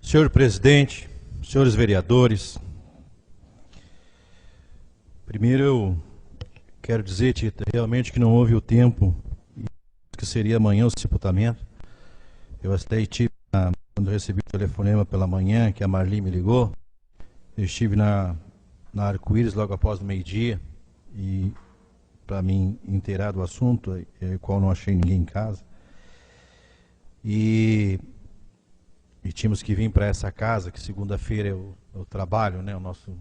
Senhor presidente, senhores vereadores, primeiro eu quero dizer, Tita, realmente que não houve o tempo que seria amanhã o sepultamento. Eu até tive, quando recebi o telefonema pela manhã, que a Marli me ligou, eu estive na Arco-Íris logo após o meio-dia, e para me inteirar do assunto, qual não achei ninguém em casa, e tínhamos que vir para essa casa, que segunda-feira eu trabalho, né? O nosso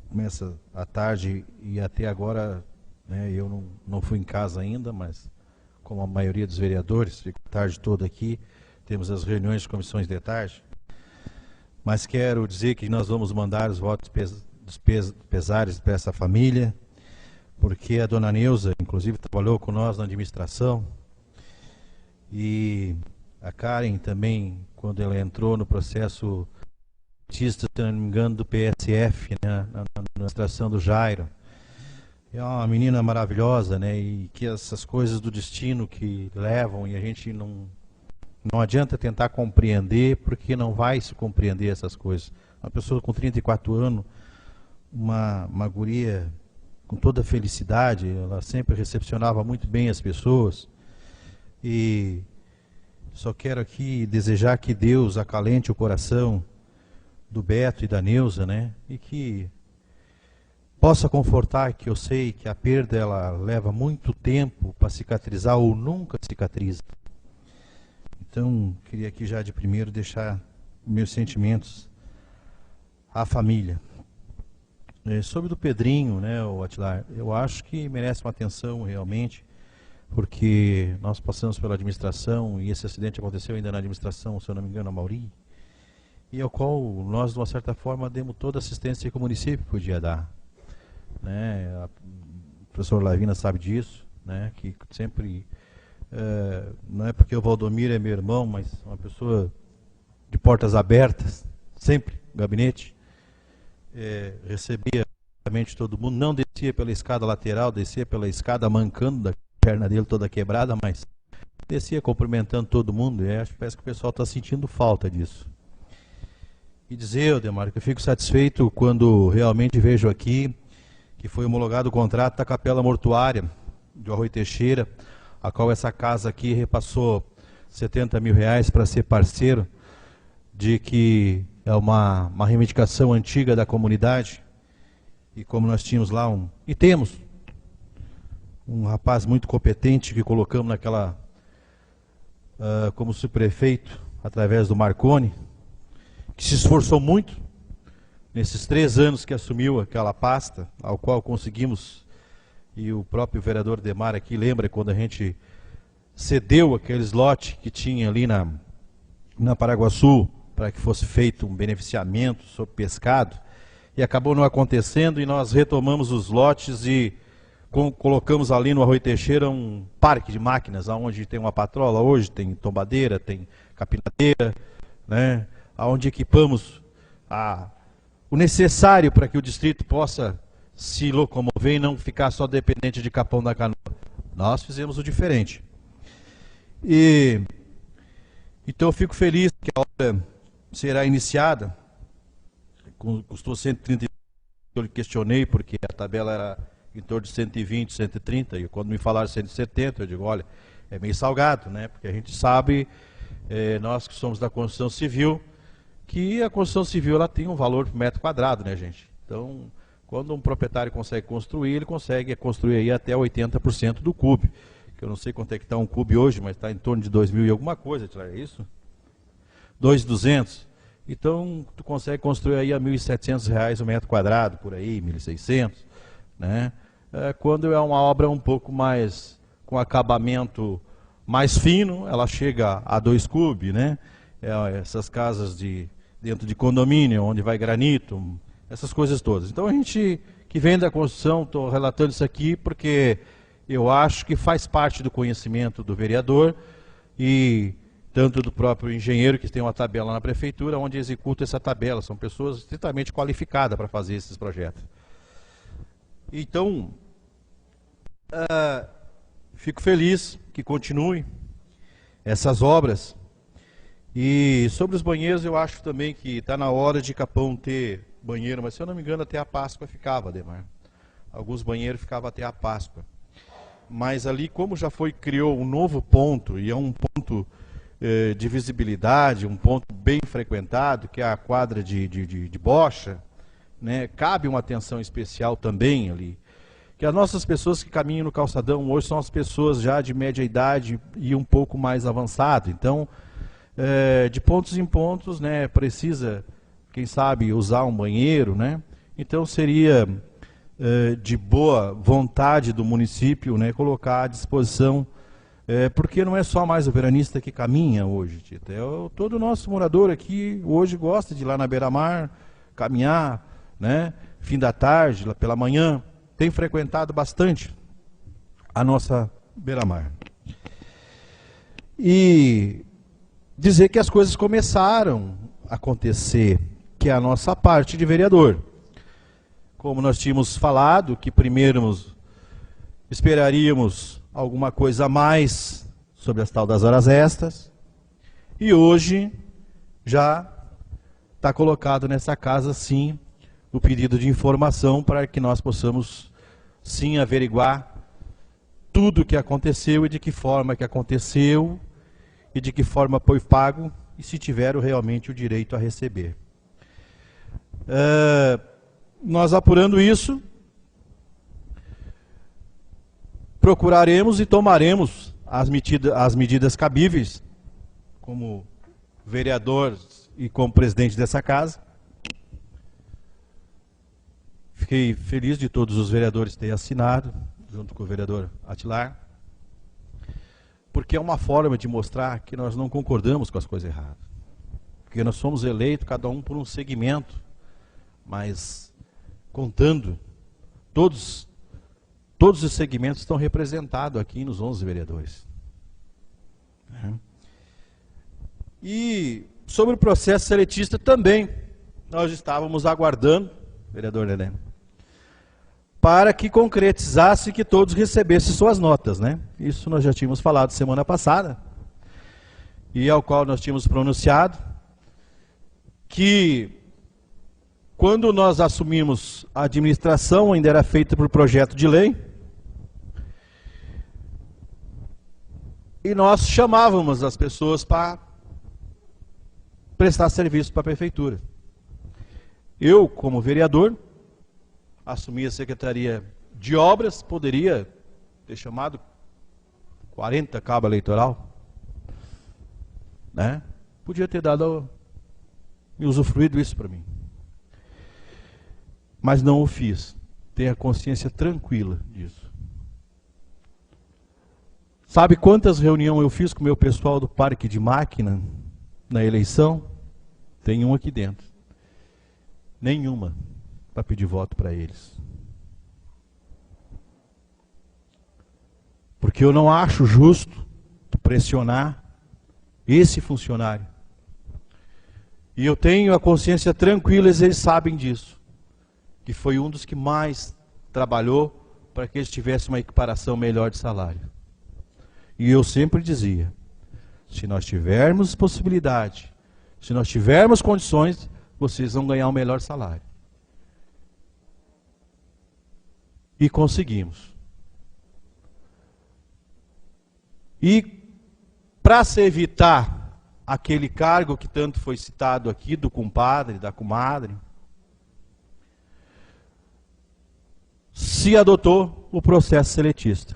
começa à tarde e até agora, né, eu não fui em casa ainda, mas como a maioria dos vereadores, fico a tarde toda aqui, temos as reuniões de comissões de tarde. Mas quero dizer que nós vamos mandar os votos dos pesares para essa família, porque a dona Neuza, inclusive, trabalhou com nós na administração, e a Karen também, quando ela entrou no processo, se não me engano, do PSF, né, na administração do Jairo. É uma menina maravilhosa, né, e que essas coisas do destino que levam, e a gente não adianta tentar compreender, porque não vai se compreender essas coisas. Uma pessoa com 34 anos, uma guria com toda felicidade, ela sempre recepcionava muito bem as pessoas, e só quero aqui desejar que Deus acalente o coração do Beto e da Neuza, né? E que possa confortar, que eu sei que a perda ela leva muito tempo para cicatrizar ou nunca cicatriza. Então, queria aqui já de primeiro deixar meus sentimentos à família. Sobre do Pedrinho, né, o Atilar, eu acho que merece uma atenção realmente, porque nós passamos pela administração, e esse acidente aconteceu ainda na administração, se eu não me engano, a Mauri, e ao qual nós, de uma certa forma, demos toda a assistência que o município podia dar. Né? O professor Lavina sabe disso, né? Que sempre, não é porque o Valdomiro é meu irmão, mas uma pessoa de portas abertas, sempre, no gabinete, recebia realmente todo mundo, não descia pela escada lateral, descia pela escada mancando da perna dele toda quebrada, mas descia cumprimentando todo mundo, e acho que parece que o pessoal está sentindo falta disso. E dizer, Aldemar, que eu fico satisfeito quando realmente vejo aqui que foi homologado o contrato da capela mortuária do Arroio Teixeira, a qual essa casa aqui repassou 70 mil reais para ser parceiro, de que é uma reivindicação antiga da comunidade, e como nós tínhamos lá e temos um rapaz muito competente que colocamos naquela, como subprefeito, através do Marconi, que se esforçou muito nesses 3 anos que assumiu aquela pasta, ao qual conseguimos, e o próprio vereador Demar aqui lembra quando a gente cedeu aqueles lotes que tinha ali na Paraguaçu, para que fosse feito um beneficiamento sobre pescado, e acabou não acontecendo, e nós retomamos os lotes e colocamos ali no Arroio Teixeira um parque de máquinas, onde tem uma patrola hoje, tem tombadeira, tem capinadeira, né, onde equipamos o necessário para que o distrito possa se locomover e não ficar só dependente de Capão da Canoa. Nós fizemos o diferente. Então eu fico feliz que a obra será iniciada. Custou 130, eu questionei, porque a tabela era em torno de 120, 130, e quando me falaram 170, eu digo, olha, é meio salgado, né? Porque a gente sabe, nós que somos da construção civil, que a construção civil ela tem um valor por metro quadrado, né, gente? Então, quando um proprietário consegue construir, ele consegue construir aí até 80% do cube. Que eu não sei quanto é que está um cube hoje, mas está em torno de 2.000 e alguma coisa, é isso? 2.200. Então, tu consegue construir aí a R$1.700 o metro quadrado, por aí, 1.600, né? Quando é uma obra um pouco mais, com acabamento mais fino, ela chega a 2 cubos, né? Essas casas dentro de condomínio, onde vai granito, essas coisas todas. Então, a gente que vem da construção, estou relatando isso aqui porque eu acho que faz parte do conhecimento do vereador, e tanto do próprio engenheiro, que tem uma tabela na prefeitura, onde executa essa tabela. São pessoas estritamente qualificadas para fazer esses projetos. Então, fico feliz que continue essas obras, E sobre os banheiros, eu acho também que está na hora de Capão ter banheiro, mas se eu não me engano até a Páscoa ficava, Ademar. Alguns banheiros ficavam até a Páscoa. Mas ali, como já criou um novo ponto, e é um ponto de visibilidade, um ponto bem frequentado, que é a quadra de bocha, né? Cabe uma atenção especial também ali. Que as nossas pessoas que caminham no calçadão hoje são as pessoas já de média idade e um pouco mais avançado. Então, de pontos em pontos, né, precisa, quem sabe, usar um banheiro, né? Então seria de boa vontade do município, né, colocar à disposição, porque não é só mais o veranista que caminha hoje, Tita. Todo nosso morador aqui hoje gosta de ir lá na beira-mar, caminhar, né, fim da tarde, lá pela manhã, tem frequentado bastante a nossa beira-mar. E dizer que as coisas começaram a acontecer, que é a nossa parte de vereador. Como nós tínhamos falado, que primeiro esperaríamos alguma coisa a mais sobre as tal das horas extras, e hoje já está colocado nessa casa, sim, o pedido de informação para que nós possamos, sim, averiguar tudo o que aconteceu e de que forma que aconteceu, e de que forma foi pago, e se tiveram realmente o direito a receber. Nós apurando isso, procuraremos e tomaremos as medidas cabíveis, como vereador e como presidente dessa casa. Fiquei feliz de todos os vereadores terem assinado, junto com o vereador Atilar, porque é uma forma de mostrar que nós não concordamos com as coisas erradas. Porque nós somos eleitos, cada um por um segmento, mas contando, todos os segmentos estão representados aqui nos 11 vereadores. E sobre o processo seletista também, nós estávamos aguardando, vereador Lelé, para que concretizasse que todos recebessem suas notas, né? Isso nós já tínhamos falado semana passada, e ao qual nós tínhamos pronunciado, que quando nós assumimos a administração, ainda era feita por projeto de lei, e nós chamávamos as pessoas para prestar serviço para a prefeitura. Eu, como vereador, assumi a Secretaria de Obras, poderia ter chamado 40 cabos eleitoral, né? Podia ter dado e usufruído isso para mim. Mas não o fiz. Tenha consciência tranquila disso. Sabe quantas reuniões eu fiz com o meu pessoal do Parque de Máquina na eleição? Tem um aqui dentro. Nenhuma para pedir voto para eles. Porque eu não acho justo pressionar esse funcionário. E eu tenho a consciência tranquila, eles sabem disso. Que foi um dos que mais trabalhou para que eles tivessem uma equiparação melhor de salário. E eu sempre dizia, se nós tivermos possibilidade, se nós tivermos condições, vocês vão ganhar um melhor salário. E conseguimos. E para se evitar aquele cargo que tanto foi citado aqui, do compadre, da comadre, se adotou o processo seletista.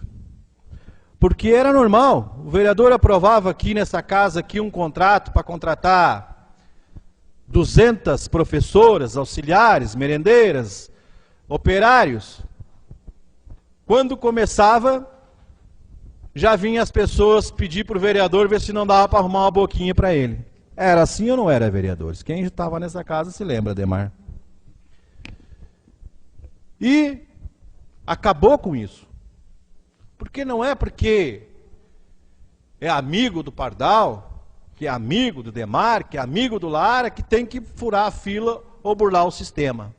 Porque era normal, o vereador aprovava aqui nessa casa aqui um contrato para contratar 200 professoras, auxiliares, merendeiras, operários. Quando começava, já vinham as pessoas pedir para o vereador ver se não dava para arrumar uma boquinha para ele. Era assim ou não era, vereadores? Quem estava nessa casa se lembra, Ademar. E acabou com isso. Porque não é porque é amigo do Pardal, que é amigo do Demar, que é amigo do Lara, que tem que furar a fila ou burlar o sistema.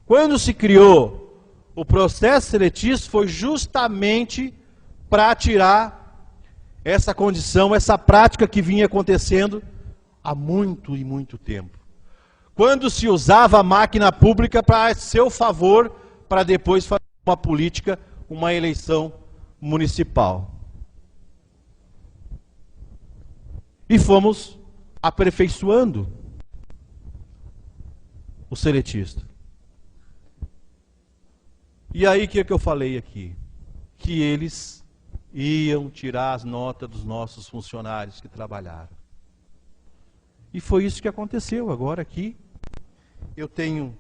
Quando se criou o processo seletista, foi justamente para tirar essa condição, essa prática que vinha acontecendo há muito e muito tempo. Quando se usava a máquina pública para seu favor, para depois fazer uma política, uma eleição municipal. E fomos aperfeiçoando o seletista. E aí o que eu falei aqui? Que eles iam tirar as notas dos nossos funcionários que trabalharam. E foi isso que aconteceu agora aqui. Eu tenho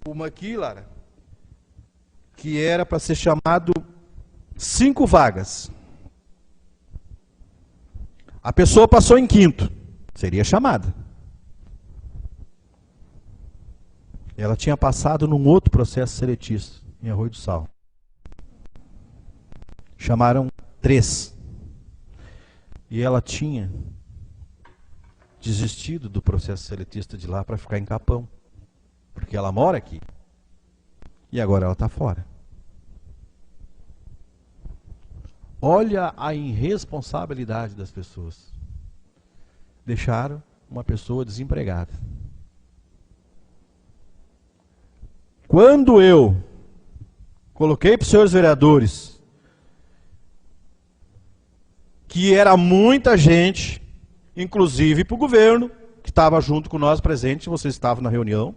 uma aqui, Lara, que era para ser chamado 5 vagas. A pessoa passou em quinto, seria chamada. Ela tinha passado num outro processo seletista, em Arroio do Sal. Chamaram 3. E ela tinha desistido do processo seletista de lá para ficar em Capão. Porque ela mora aqui. E agora ela está fora. Olha a irresponsabilidade das pessoas. Deixaram uma pessoa desempregada. Quando eu coloquei para os senhores vereadores que era muita gente, inclusive para o governo, que estava junto com nós presente, vocês estavam na reunião,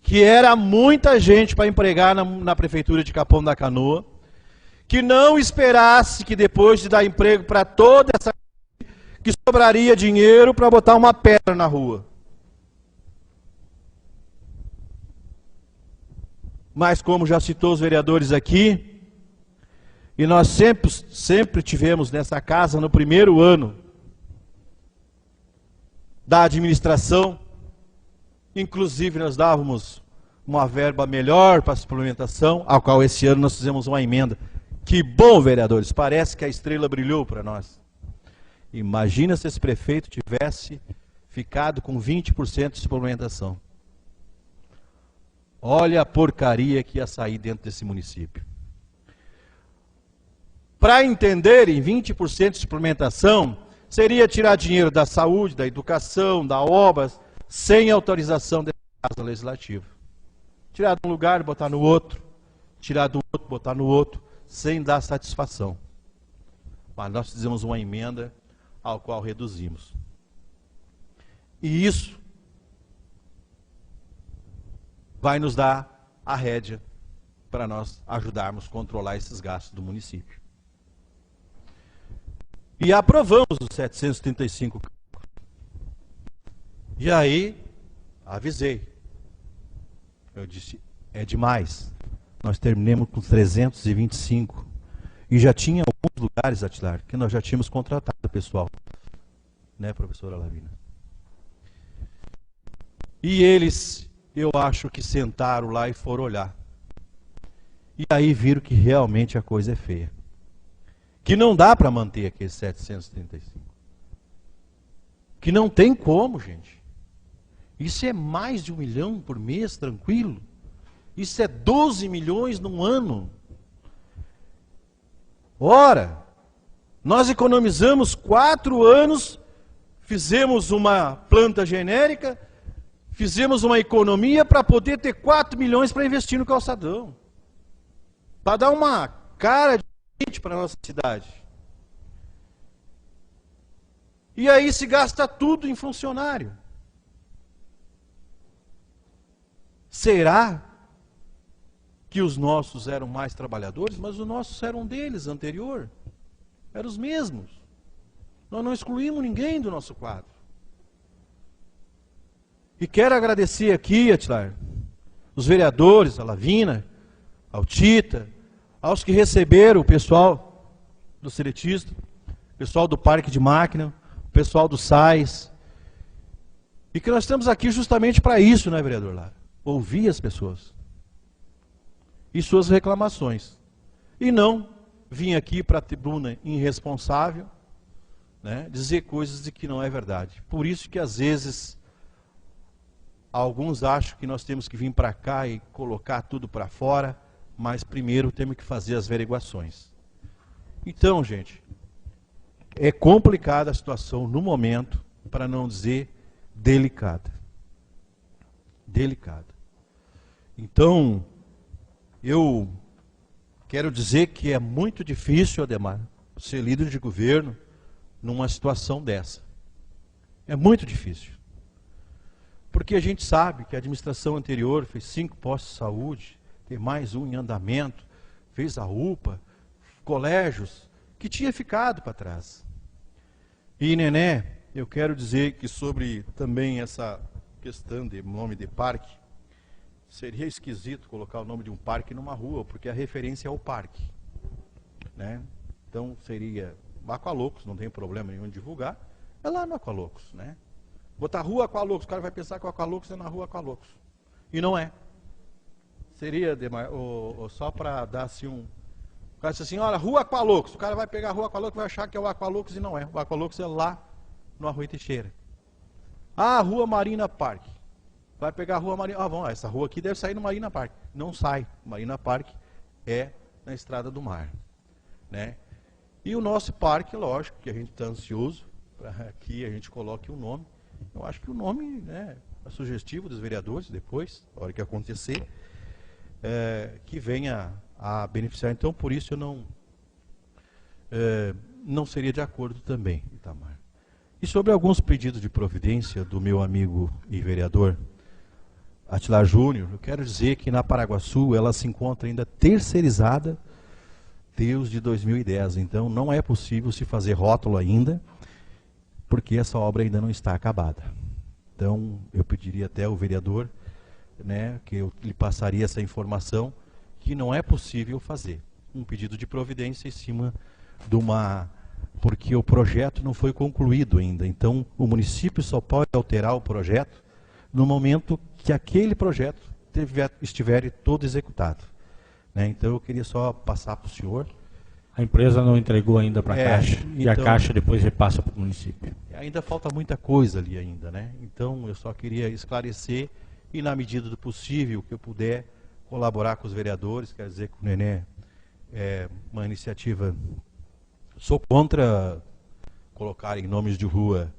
que era muita gente para empregar na prefeitura de Capão da Canoa, que não esperasse que depois de dar emprego para toda essa gente, que sobraria dinheiro para botar uma pedra na rua. Mas como já citou os vereadores aqui, e nós sempre tivemos nessa casa, no primeiro ano da administração, inclusive nós dávamos uma verba melhor para a suplementação, ao qual esse ano nós fizemos uma emenda. Que bom, vereadores, parece que a estrela brilhou para nós. Imagina se esse prefeito tivesse ficado com 20% de suplementação. Olha a porcaria que ia sair dentro desse município. Para entenderem, 20% de suplementação seria tirar dinheiro da saúde, da educação, da obras, sem autorização da Casa Legislativa. Tirar de um lugar e botar no outro, tirar do outro, botar no outro, sem dar satisfação. Mas nós fizemos uma emenda ao qual reduzimos. E isso vai nos dar a rédea para nós ajudarmos a controlar esses gastos do município. E aprovamos os 735. E aí, avisei. Eu disse, é demais. Nós terminamos com 325. E já tinha alguns lugares, Atilar, que nós já tínhamos contratado pessoal. Né, professora Lavina? E eles, eu acho que sentaram lá e foram olhar. E aí viram que realmente a coisa é feia. Que não dá para manter aqueles 735. Que não tem como, gente. Isso é mais de 1 milhão por mês, tranquilo. Isso é 12 milhões num ano. Ora, nós economizamos 4 anos, fizemos uma planta genérica, fizemos uma economia para poder ter 4 milhões para investir no calçadão. Para dar uma cara de para a nossa cidade. E aí se gasta tudo em funcionário. Será que os nossos eram mais trabalhadores? Mas os nossos eram deles, anterior. Eram os mesmos. Nós não excluímos ninguém do nosso quadro. E quero agradecer aqui, Atilar, os vereadores, a Lavina, ao Tita, aos que receberam o pessoal do seletista, o pessoal do Parque de Máquina, o pessoal do SAIS. E que nós estamos aqui justamente para isso, né, vereador Lara? Ouvir as pessoas. E suas reclamações. E não vir aqui para a tribuna irresponsável, né, dizer coisas de que não é verdade. Por isso que às vezes alguns acham que nós temos que vir para cá e colocar tudo para fora, mas primeiro temos que fazer as averiguações. Então, gente, é complicada a situação no momento, para não dizer delicada. Delicada. Então, eu quero dizer que é muito difícil, Ademar, ser líder de governo numa situação dessa. É muito difícil. Porque a gente sabe que a administração anterior fez 5 postos de saúde, tem mais um em andamento, fez a UPA, colégios, que tinha ficado para trás. E, Nené, eu quero dizer que sobre também essa questão de nome de parque, seria esquisito colocar o nome de um parque numa rua, porque a referência é o parque, né? Então seria Aqualocos, não tem problema nenhum em divulgar, é lá no Aqualocos, né? Botar rua Aqualocos, o cara vai pensar que o Aqualocos é na rua Aqualocos. E não é. Seria, só para dar assim um... O cara diz assim, olha, rua Aqualocos, o cara vai pegar a rua Aqualocos e vai achar que é o Aqualocos e não é. O Aqualocos é lá no Arroio Teixeira. Ah, rua Marina Park. Vai pegar a rua Marina... Ah, bom, essa rua aqui deve sair no Marina Park. Não sai. Marina Park é na Estrada do Mar, né? E o nosso parque, lógico, que a gente está ansioso para que a gente coloque o nome. Eu acho que o nome, né, é sugestivo dos vereadores, depois, na hora que acontecer, que venha a beneficiar. Então, por isso eu não seria de acordo também, Itamar. E sobre alguns pedidos de providência do meu amigo e vereador Atilar Júnior, eu quero dizer que na Paraguaçu ela se encontra ainda terceirizada desde 2010. Então não é possível se fazer rótulo ainda, porque essa obra ainda não está acabada. Então eu pediria até ao vereador, né, que eu lhe passaria essa informação, que não é possível fazer um pedido de providência em cima de uma... porque o projeto não foi concluído ainda. Então o município só pode alterar o projeto no momento que aquele projeto estiver todo executado, né? Então eu queria só passar para o senhor. A empresa não entregou ainda para a Caixa, e a Caixa depois repassa para o município. Ainda falta muita coisa ali ainda, né? Então eu só queria esclarecer e na medida do possível que eu puder colaborar com os vereadores, quer dizer que o Nené é uma iniciativa... Sou contra colocar em nomes de rua,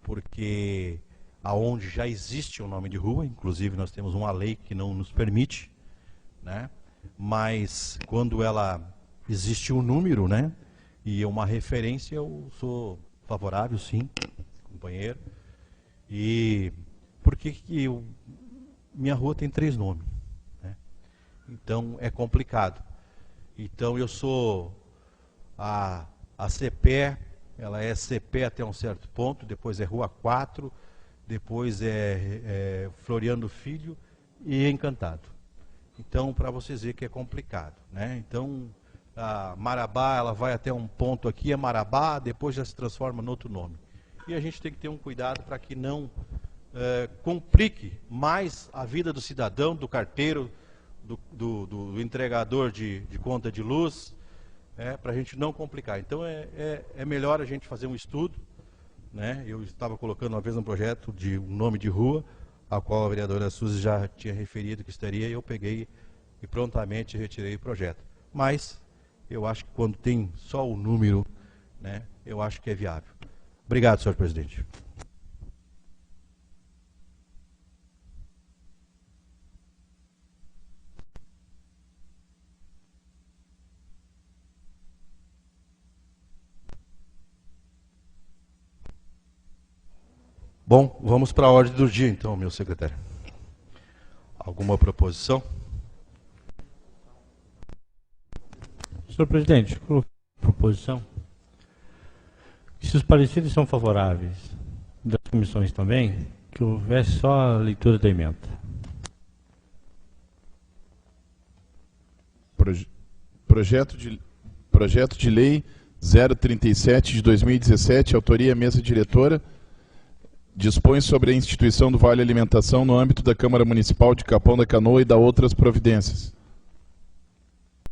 porque aonde já existe um nome de rua, inclusive nós temos uma lei que não nos permite, né? Mas quando ela existe um número, né, e uma referência, eu sou favorável, sim, companheiro. E porque minha rua tem 3 nomes, né? Então é complicado. Então eu sou a CPE, ela é CPE até um certo ponto, depois é Rua 4, depois é Floriano Filho e Encantado. Então, para vocês verem que é complicado, né? Então, a Marabá, ela vai até um ponto aqui, é Marabá, depois já se transforma em outro nome. E a gente tem que ter um cuidado para que não complique mais a vida do cidadão, do carteiro, do entregador de conta de luz, para a gente não complicar. Então é melhor a gente fazer um estudo, né? Eu estava colocando uma vez um projeto de um nome de rua, a qual a vereadora Suzy já tinha referido que estaria, e eu peguei e prontamente retirei o projeto. Mas eu acho que quando tem só o número, né, eu acho que é viável. Obrigado, senhor presidente. Bom, vamos para a ordem do dia, então, meu secretário. Alguma proposição? Senhor presidente, coloquei a proposição. Se os pareceres são favoráveis das comissões também, que houvesse só a leitura da emenda. Projeto de Lei 037 de 2017, autoria mesa diretora, dispõe sobre a instituição do Vale Alimentação no âmbito da Câmara Municipal de Capão da Canoa e da outras providências.